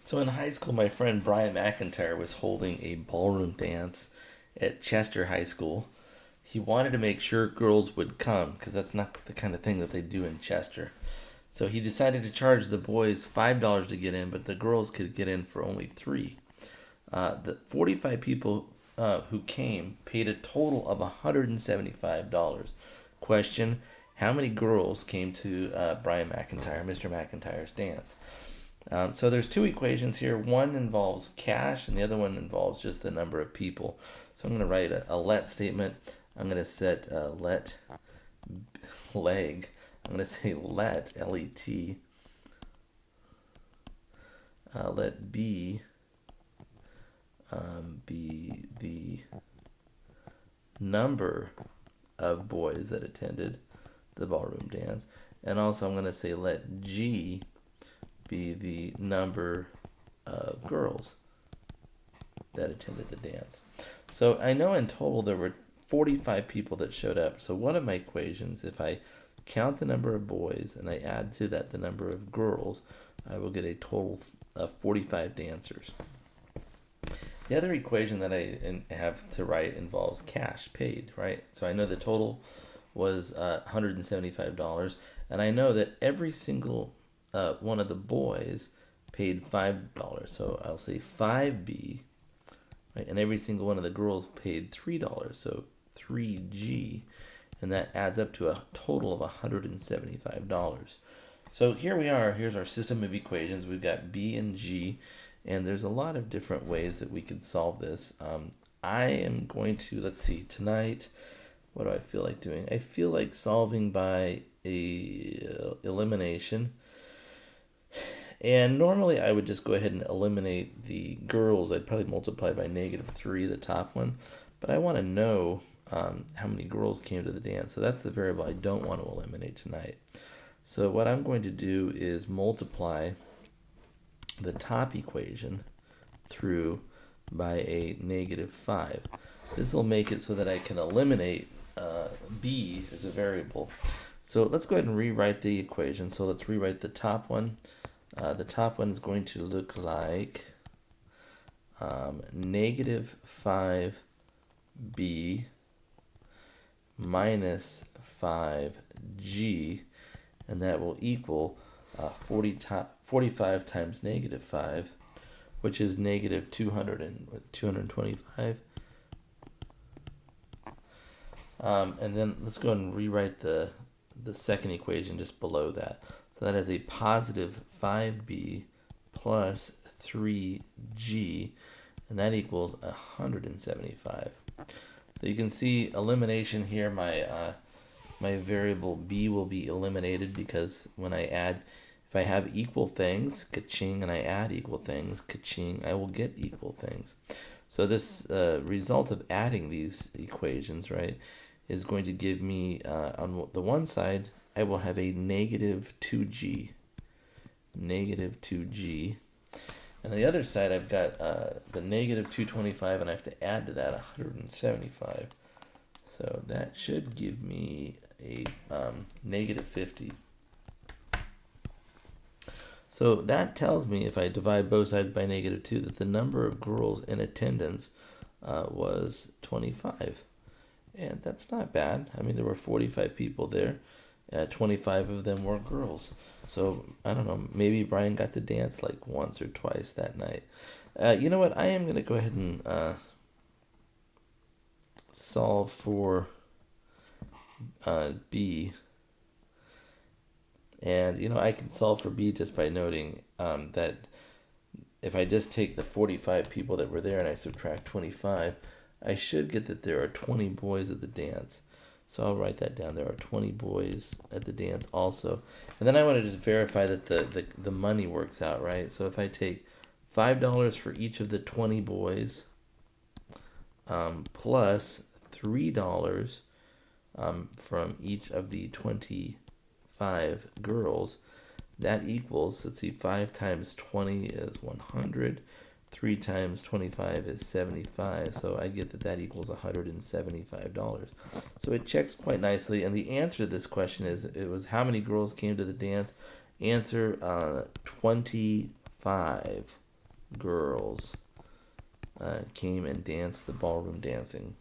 So in high school, my friend Brian McIntyre was holding a ballroom dance at Chester High School. He wanted to make sure girls would come because that's not the kind of thing that they do in Chester. So he decided to charge the boys $5 to get in, but the girls could get in for only three. The 45 people who came paid a total of $175. Question: how many girls came to Brian McIntyre, Mr. McIntyre's dance? So there's two equations here. One involves cash, and the other one involves just the number of people. So I'm going to write a let statement. I'm going to set let leg. I'm going to say let let let b be the number of boys that attended the ballroom dance, and also I'm going to say let g be the number of girls that attended the dance. So I know in total there were 45 people that showed up. So one of my equations, if I count the number of boys and I add to that the number of girls, I will get a total of 45 dancers. The other equation that I have to write involves cash paid, right? So I know the total was $175, and I know that every single one of the boys paid $5. So I'll say 5B, right? And every single one of the girls paid $3. So 3G, and that adds up to a total of $175. So here we are. Here's our system of equations. We've got B and G, and there's a lot of different ways that we could solve this. I am going to, let's see, tonight, what do I feel like doing? I feel like solving by elimination. And normally I would just go ahead and eliminate the girls. I'd probably multiply by -3, the top one. But I want to know how many girls came to the dance. So that's the variable I don't want to eliminate tonight. So what I'm going to do is multiply the top equation through by a -5. This will make it so that I can eliminate b as a variable. So let's go ahead and rewrite the equation. So let's rewrite the top one. The top one is going to look like -5b minus 5g, and that will equal 45 times -5, which is -225. And then let's go ahead and rewrite the second equation just below that. So that is a positive 5b plus 3g, and that equals 175. So you can see elimination here. My variable b will be eliminated because when I add, if I have equal things, ka-ching, and I add equal things, ka-ching, I will get equal things. So this result of adding these equations, right, is going to give me, on the one side, I will have a -2g. And on the other side, I've got the -225, and I have to add to that 175. So that should give me a -50. So that tells me, if I divide both sides by -2, that the number of girls in attendance was 25. And that's not bad. I mean, there were 45 people there. 25 of them were girls. So, I don't know, maybe Brian got to dance like once or twice that night. You know what? I am going to go ahead and solve for B. And, I can solve for B just by noting that if I just take the 45 people that were there and I subtract 25, I should get that there are 20 boys at the dance. So I'll write that down. There are 20 boys at the dance also. And then I want to just verify that the money works out, right? So if I take $5 for each of the 20 boys plus $3 from each of the 25 girls, that equals, let's see, 5 times 20 is 100. 3 times 25 is 75, so I get that equals $175. So it checks quite nicely, and the answer to this question it was how many girls came to the dance? Answer 25. girls came and danced the ballroom dancing.